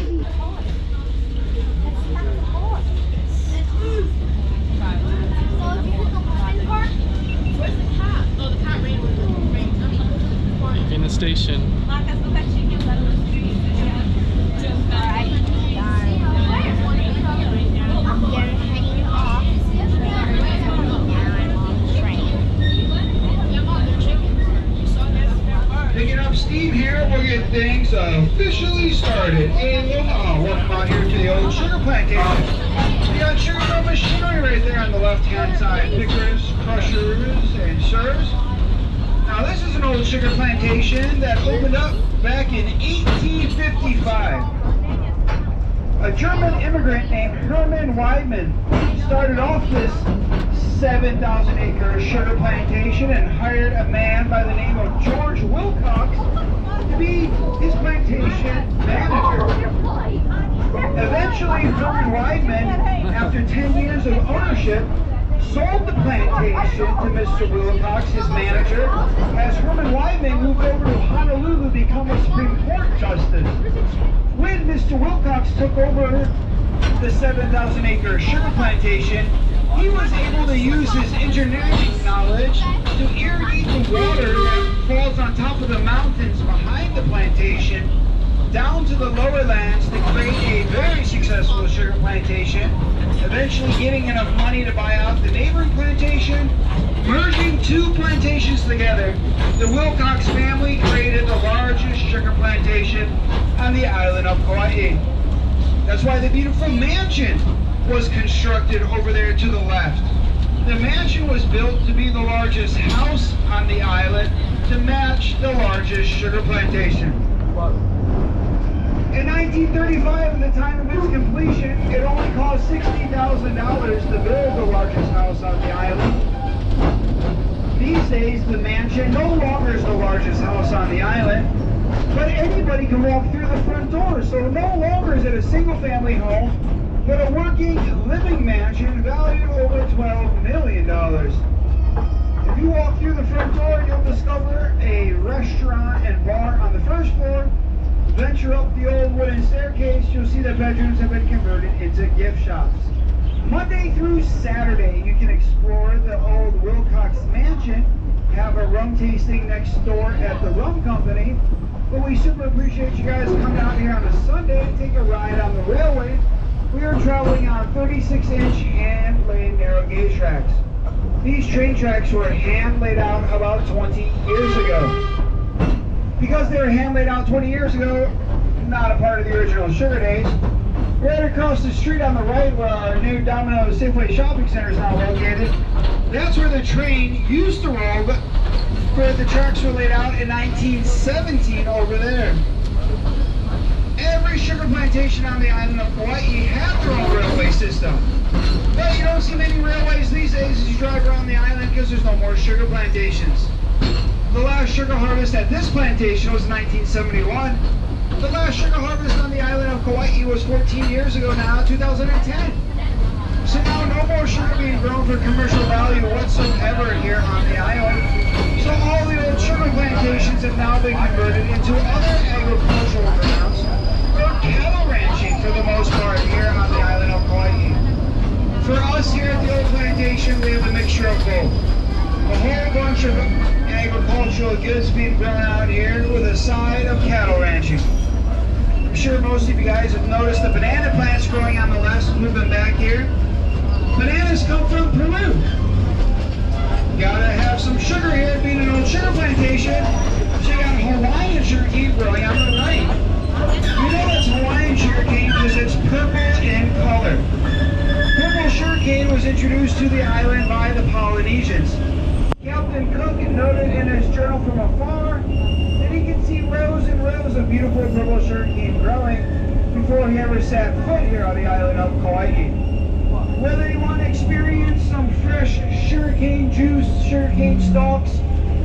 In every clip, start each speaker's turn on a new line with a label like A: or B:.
A: In the station.
B: Picking up steam here, we'll get things officially started. Aloha, welcome out here to the old sugar plantation. We got sugar mill machinery right there on the left-hand side. Pickers, crushers, and stirrers. Now this is an old sugar plantation that opened up back in 1855. A German immigrant named Herman Weidmann started off this 7,000-acre sugar plantation and hired a man by the name of George Wilcox to be his plantation manager. Eventually, Herman Weidmann, after 10 years of ownership, sold the plantation to Mr. Wilcox, his manager, as Herman Weidmann moved over to Honolulu to become a Supreme Court justice. When Mr. Wilcox took over the 7,000-acre sugar plantation, he was able to use his engineering knowledge to irrigate the water that falls on top of the mountains behind the plantation down to the lower lands to create a very successful sugar plantation, eventually getting enough money to buy out the neighboring plantation, merging two plantations together. The Wilcox family created the largest sugar plantation on the island of Kauai. That's why the beautiful mansion was constructed over there to the left. The mansion was built to be the largest house on the island to match the largest sugar plantation. In 1935, at the time of its completion, it only cost $60,000 to build the largest house on the island. These days, the mansion no longer is the largest house on the island, but anybody can walk through the front door. So no longer is it a single-family home, but a working, living mansion valued over $12 million. If you walk through the front door, you'll discover a restaurant and bar on the first floor. Venture up the old wooden staircase, you'll see that bedrooms have been converted into gift shops. Monday through Saturday, you can explore the old Wilcox Mansion, have a rum tasting next door at the rum company, but we super appreciate you guys coming out here on a Sunday and take a ride on the railway. We are traveling on 36-inch hand-laid narrow gauge tracks. These train tracks were hand-laid out about 20 years ago. Because they were hand-laid out 20 years ago, not a part of the original Sugar Days, right across the street on the right where our new Domino Safeway Shopping Center is now located, that's where the train used to roll, but where the tracks were laid out in 1917 over there. Every sugar plantation on the island of Kauai had their own railway system. But you don't see many railways these days as you drive around the island because there's no more sugar plantations. The last sugar harvest at this plantation was 1971. The last sugar harvest on the island of Kauai was 14 years ago now, 2010. So now no more sugar being grown for commercial value whatsoever here on the island. So all the old sugar plantations have now been converted into other agricultural grounds or cattle ranching for the most part here on the island of Kauai. For us here at the old plantation, we have a mixture of both. A whole bunch of agricultural goods being grown out here with a side of cattle ranching. I'm sure most of you guys have noticed the banana plants growing on the left since we've been back here. Bananas come from Peru. Gotta have some sugar here, being an old sugar plantation. So you got Hawaiian sugarcane growing on the right. You know that's Hawaiian sugarcane because it's purple in color. Purple sugarcane was introduced to the island by the Polynesians. Captain Cook noted in his journal from afar that he could see rows and rows of beautiful purple sugarcane growing before he ever set foot here on the island of Kauai. Whether you want to experience some fresh sugarcane juice, sugarcane stalks,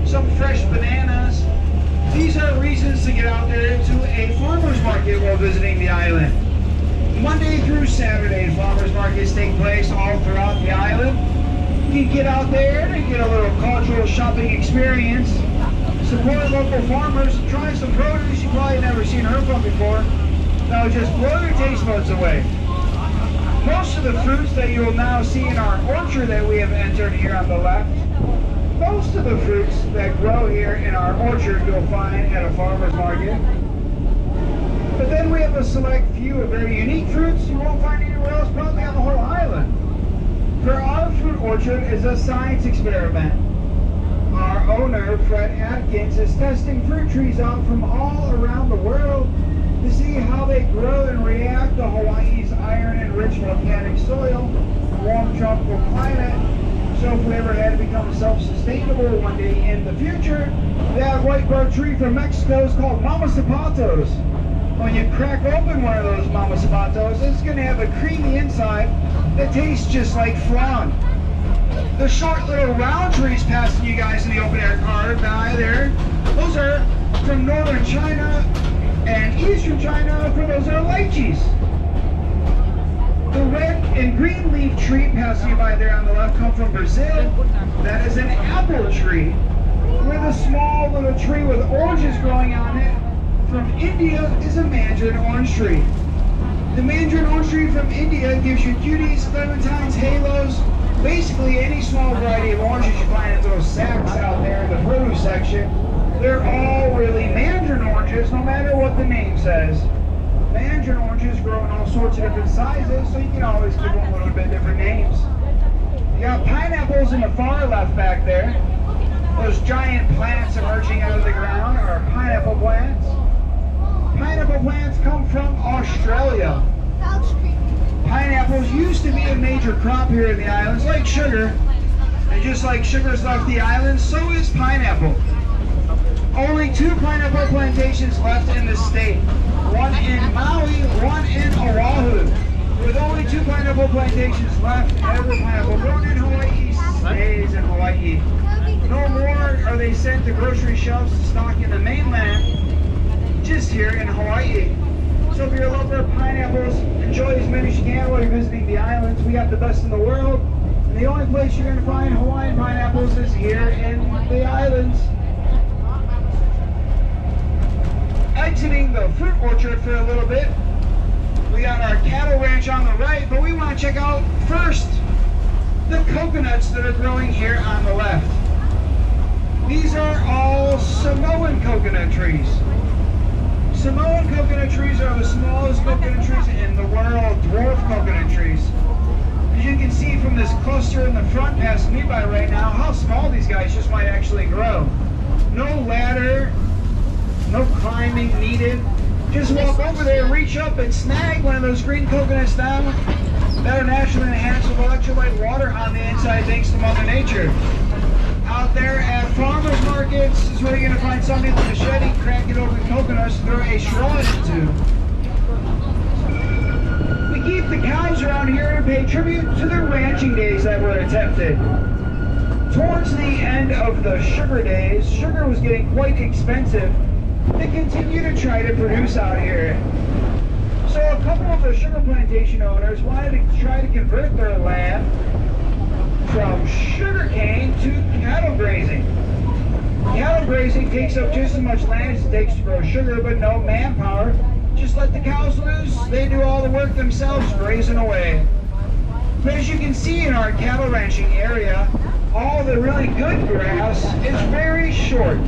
B: some fresh bananas, these are reasons to get out there to a farmer's market while visiting the island. Monday through Saturday, farmers markets take place all throughout the island. You can get out there and get a little cultural shopping experience, support local farmers, try some produce you've probably never seen or heard from before. No, just blow your taste buds away. Most of the fruits that you will now see in our orchard that we have entered here on the left, most of the fruits that grow here in our orchard you'll find at a farmer's market. But then we have a select few of very unique fruits you won't find anywhere else, probably on the whole island. For our fruit orchard is a science experiment. Our owner, Fred Atkins, is testing fruit trees out from all around the world to see how they grow and react to Hawaii's iron-enriched volcanic soil, warm tropical climate. So if we ever had to become self-sustainable one day in the future, that white bark tree from Mexico is called Mama Zapatos. When you crack open one of those Mama Zapatos, it's going to have a creamy inside that tastes just like flan. The short little round trees passing you guys in the open air car by there, those are from northern China and eastern China, for those are lychees. The red and green leaf tree passing you by there on the left come from Brazil. That is an apple tree. With a small little tree with oranges growing on it from India is a mandarin orange tree. The mandarin orange tree from India gives you cuties, clementines, halos, basically any small variety of oranges you find in those sacks out there in the produce section. They're all really mandarin oranges, no matter what the name says. Mandarin oranges grow in all sorts of different sizes, so you can always give them a little bit different names. You got pineapples in the far left back there. Those giant plants emerging out of the ground are pineapple plants. Pineapple plants come from Australia. Pineapples used to be a major crop here in the islands, like sugar. And just like sugar's left the islands, so is pineapple. Only 2 pineapple plantations left in the state. One in Maui, one in Oahu. With only 2 pineapple plantations left, every pineapple grown in Hawaii stays in Hawaii. No more are they sent to grocery shelves to stock in the mainland, just here in Hawaii. So if you're a lover of pineapples, enjoy as many as you can while you're visiting the islands. We got the best in the world. And the only place you're going to find Hawaiian pineapples is here in the islands. Exiting the fruit orchard for a little bit. We got our cattle ranch on the right, but we want to check out first the coconuts that are growing here on the left. These are all Samoan coconut trees. Samoan coconut trees are the smallest coconut trees in the world, dwarf coconut trees. As you can see from this cluster in the front passing me by right now, how small these guys just might actually grow. No ladder, no climbing needed. Just walk over there, reach up and snag one of those green coconuts down that are naturally enhanced with electrolyte water on the inside thanks to Mother Nature. Out there at farmers markets is where you're going to find somebody with a machete cracking open coconuts to throw a straw into. We keep the cows around here to pay tribute to the ranching days that were attempted. Towards the end of the sugar days, sugar was getting quite expensive. They continue to try to produce out here. So a couple of the sugar plantation owners wanted to try to convert their land from sugarcane to cattle grazing. Cattle grazing takes up just as much land as it takes to grow sugar, but no manpower. Just let the cows loose. They do all the work themselves, grazing away. But as you can see in our cattle ranching area, all the really good grass is very short.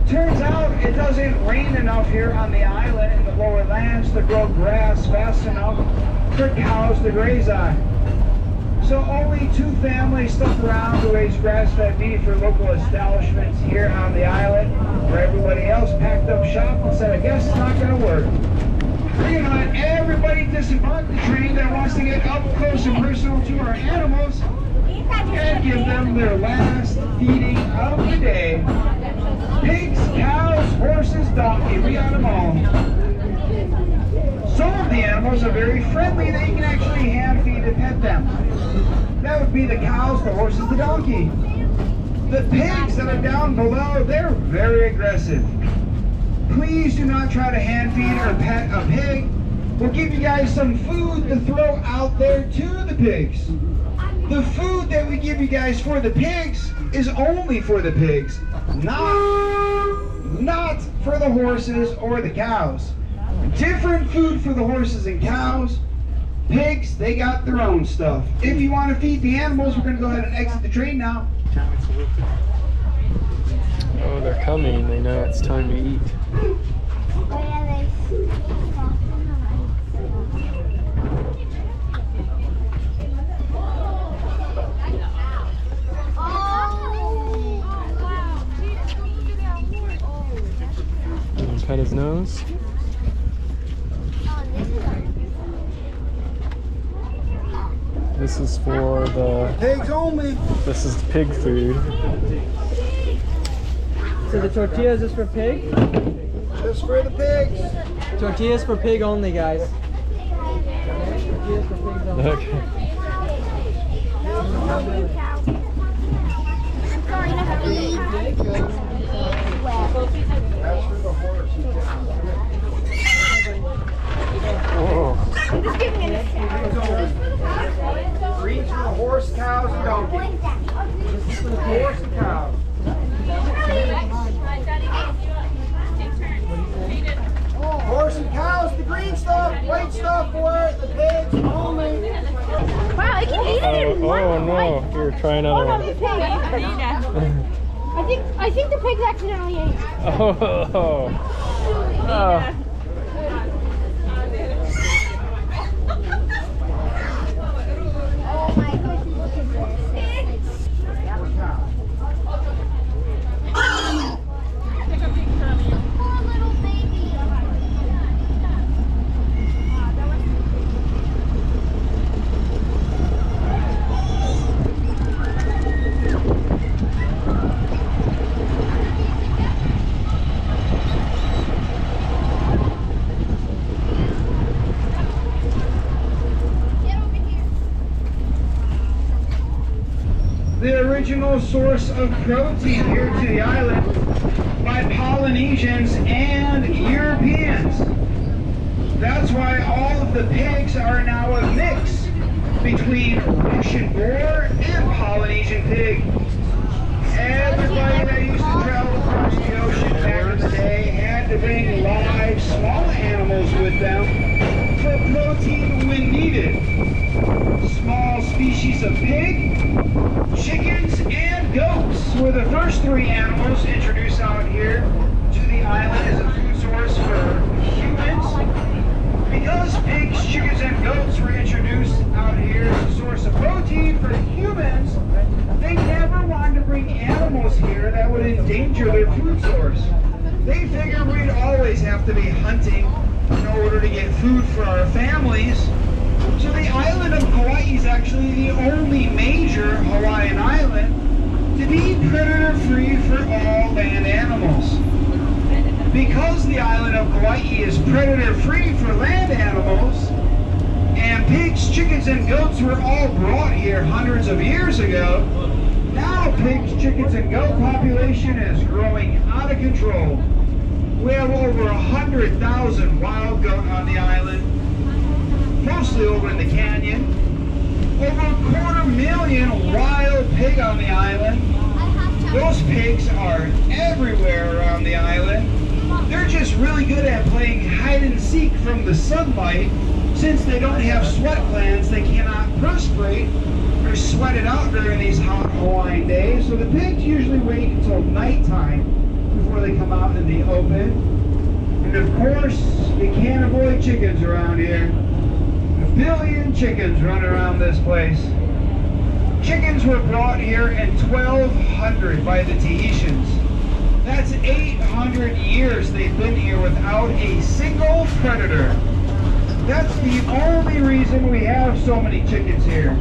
B: Turns out it doesn't rain enough here on the island in the lower lands to grow grass fast enough for cows to graze on. So only 2 families stuck around to raise grass-fed beef for local establishments here on the island, where everybody else packed up shop and said, I guess it's not going to work. We're going to let everybody disembark the train that wants to get up close and personal to our animals and give them their last feeding of the day. Pigs, cows, horses, donkey, we got them all. Some of the animals are very friendly that you can actually hand feed and pet them. That would be the cows, the horses, the donkey. The pigs that are down below, they're very aggressive. Please do not try to hand feed or pet a pig. We'll give you guys some food to throw out there to the pigs. The food that we give you guys for the pigs is only for the pigs, not for the horses or the cows. Different food for the horses and cows. Pigs, they got their own stuff. If you want to feed the animals, we're going to go ahead and exit the train now.
A: Oh, they're coming. They know it's time to eat. Pet his nose. This is for the
B: Pigs only.
A: This is pig food.
C: So the tortillas is for pig?
B: Just for the pigs.
C: Tortillas for pig only, guys. Tortillas for pigs only.
A: Okay.
B: That's for the horse.
A: Whoa.
D: I'm just giving it a shout.
B: Greens for the horse, cows, and donkeys. This is for the horse and cows. Horse and cows, the green stuff, white stuff for the pigs only.
D: Wow, it can eat it in one
A: Oh no,
D: bite.
A: you're trying
D: Oh
A: another
D: no,
A: one.
D: the pig. I think the pigs accidentally ate.
A: Oh.
D: Oh my goodness, look at this. Poor little baby.
B: The original source of protein here to the island by Polynesians and Europeans. That's why all of the pigs are now a mix between Russian boar and Polynesian pig. Everybody that used to travel across the ocean back in the day had to bring live small animals with them for protein when needed. Small species of pig, chickens, and goats were the first three animals introduced out here to the island as a food source for humans. Because pigs, chickens, and goats were introduced out here as a source of protein for humans, they never wanted to bring animals here that would endanger their food source. They figured we'd always have to be hunting in order to get food for our families. So the island of Kauai is actually the only major Hawaiian island to be predator-free for all land animals. Because the island of Kauai is predator-free for land animals, and pigs, chickens, and goats were all brought here hundreds of years ago, now pigs, chickens, and goat population is growing out of control. We have over 100,000 wild goat on the island, mostly over in the canyon. Over 250,000 wild pig on the island. Those pigs are everywhere around the island. They're just really good at playing hide and seek from the sunlight. Since they don't have sweat glands, they cannot perspirate or sweat it out during these hot Hawaiian days. So the pigs usually wait until nighttime before they come out in the open. And of course, you can't avoid chickens around here. 1 billion chickens run around this place. Chickens were brought here in 1200 by the Tahitians. That's 800 years they've been here without a single predator. That's the only reason we have so many chickens here.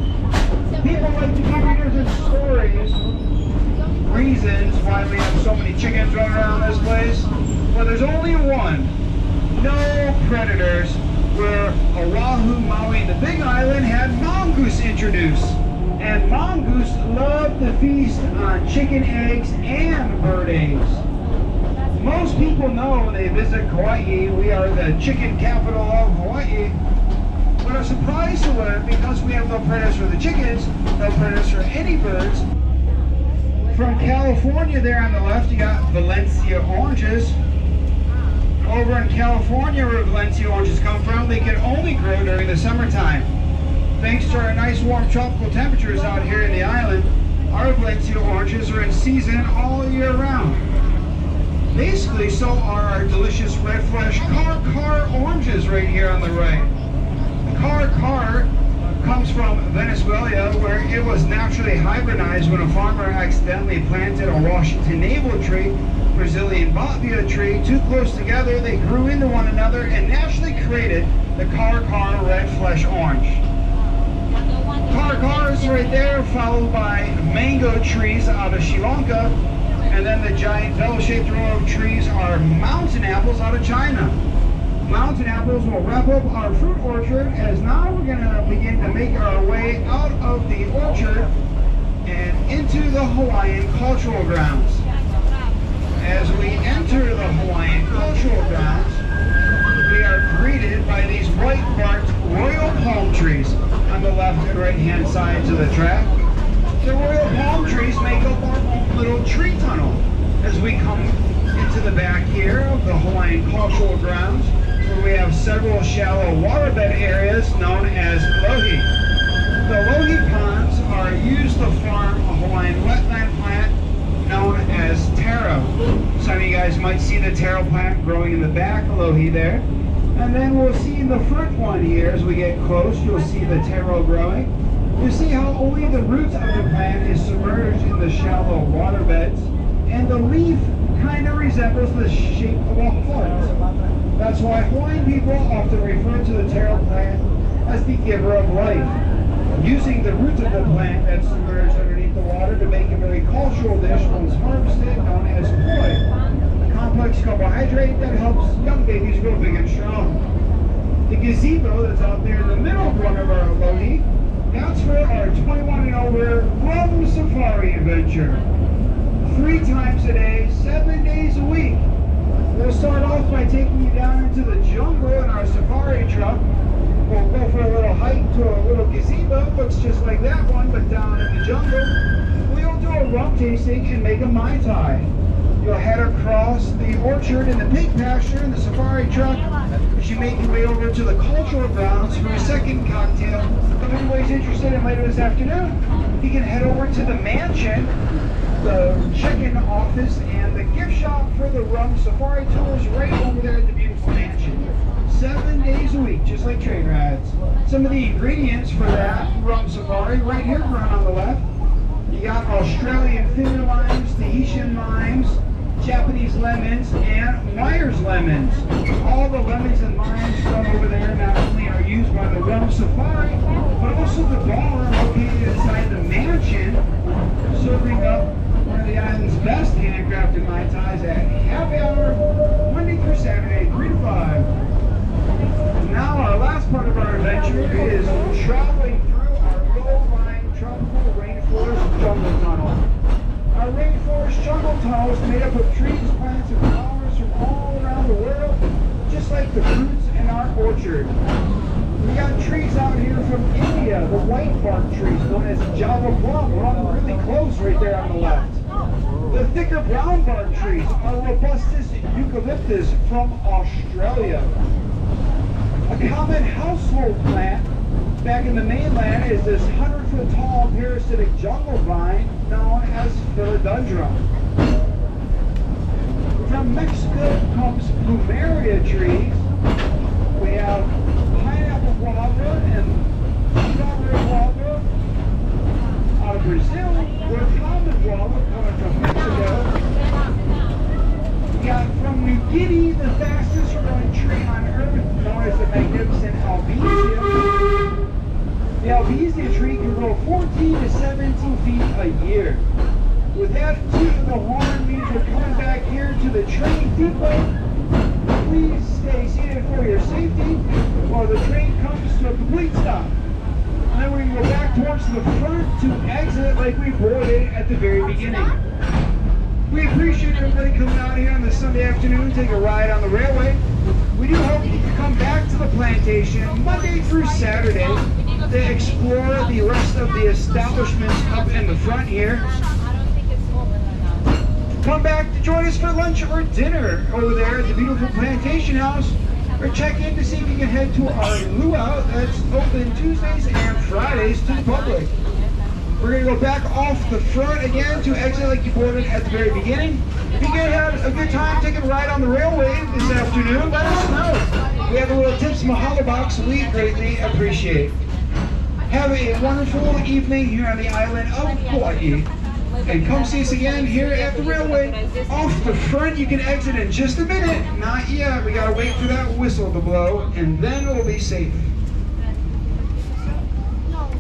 B: People like to give you different stories, reasons why we have so many chickens running around this place. Well, there's only one. No predators. Where Oahu, Maui, and the Big Island had mongoose introduced. And mongoose love to feast on chicken eggs and bird eggs. Most people know when they visit Kauai, we are the chicken capital of Hawaii. But are surprised to learn, because we have no predators for the chickens, no predators for any birds. From California there on the left, you got Valencia oranges. Over in California, where Valencia oranges come from, they can only grow during the summertime. Thanks to our nice warm tropical temperatures out here in the island, our Valencia oranges are in season all year round. Basically, so are our delicious red flesh car oranges right here on the right. The car comes from Venezuela, where it was naturally hybridized when a farmer accidentally planted a Washington navel tree, Brazilian Botvia tree, too close together. They grew into one another and naturally created the car red flesh orange. Car is right there, followed by mango trees out of Sri Lanka, and then the giant bell-shaped row of trees are mountain apples out of China. Mountain apples will wrap up our fruit orchard, as now we're going to begin to make our way out of the orchard and into the Hawaiian cultural grounds. As we enter the Hawaiian cultural grounds, we are greeted by these white-barked royal palm trees on the left and right-hand sides of the track. The royal palm trees make up our own little tree tunnel as we come into the back here of the Hawaiian cultural grounds, where we have several shallow waterbed areas known as lohi. The lohi ponds are used to farm a Hawaiian wetland plant known as taro. Some of you guys might see the taro plant growing in the back, lohi there. And then we'll see in the front one here, as we get close, you'll see the taro growing. You see how only the roots of the plant is submerged in the shallow water beds, and the leaf kind of resembles the shape of a heart. That's why Hawaiian people often refer to the taro plant as the giver of life, using the roots of the plant that's submerged underneath the water to make a very cultural dish once harvested, known as poi, a complex carbohydrate that helps young babies grow big and strong. The gazebo that's out there in the middle of one of our lohi, that's for our 21 and over rum safari adventure. 3 times a day, 7 days a week. We'll start off by taking you down into the jungle in our safari truck. We'll go for a little hike to a little gazebo, looks just like that one, but down in the jungle. We'll do a rum tasting and make a Mai Tai. You'll head across the orchard in the pig pasture in the safari truck as you make your way over to the cultural grounds for a second cocktail. If anybody's interested in later this afternoon, you can head over to the mansion, the check-in office, and the gift shop for the rum safari tours right over there at the beautiful mansion. 7 days a week, just like train rides. Some of the ingredients for that rum safari right here run on the left. You got Australian finger limes, Tahitian limes, Japanese lemons, and Myers lemons. All the lemons and limes from over there not only are used by the rum safari, but also the bar located inside the mansion, serving up one of the island's best handcrafted Mai Tais at happy hour, Monday through Saturday, 3 to 5. Now our last part of our adventure is traveling through our low-lying tropical rainforest jungle tunnel. Our rainforest jungle tunnel is made up of trees, plants, and flowers from all around the world, just like the fruits in our orchard. We got trees out here from India, the white bark trees known as Java plum, run really close right there on the left. The thicker brown bark trees are Robustus eucalyptus from Australia. A common household plant back in the mainland is this 100-foot tall parasitic jungle vine known as philodendron. From Mexico comes plumeria trees. We have pineapple guava and strawberry guava. Out of Brazil, we're common guava coming from Mexico. We got from New Guinea the fastest growing tree on earth, known as the magnificent albizia. The albizia tree can grow 14 to 17 feet a year. With that toot of the horn means we're coming back here to the train depot. Please stay seated for your safety while the train comes to a complete stop. And then we can go back towards the front to exit like we boarded at the very beginning. We appreciate everybody coming out here on this Sunday afternoon, take a ride on the railway. We do hope you can come back to the plantation Monday through Saturday to explore the rest of the establishments up in the front here. Come back to join us for lunch or dinner over there at the beautiful Plantation House, or check in to see if you can head to our luau that's open Tuesdays and Fridays to the public. We're going to go back off the front again to exit like you boarded at the very beginning. If you can have a good time taking a ride on the railway this afternoon, let us know. We have a little tips mahalo box we greatly appreciate. Have a wonderful evening here on the island of Kauai. And come see us again here at the railway. Off the front, you can exit in just a minute. Not yet. We got to wait for that whistle to blow, and then we'll be safe.
D: No,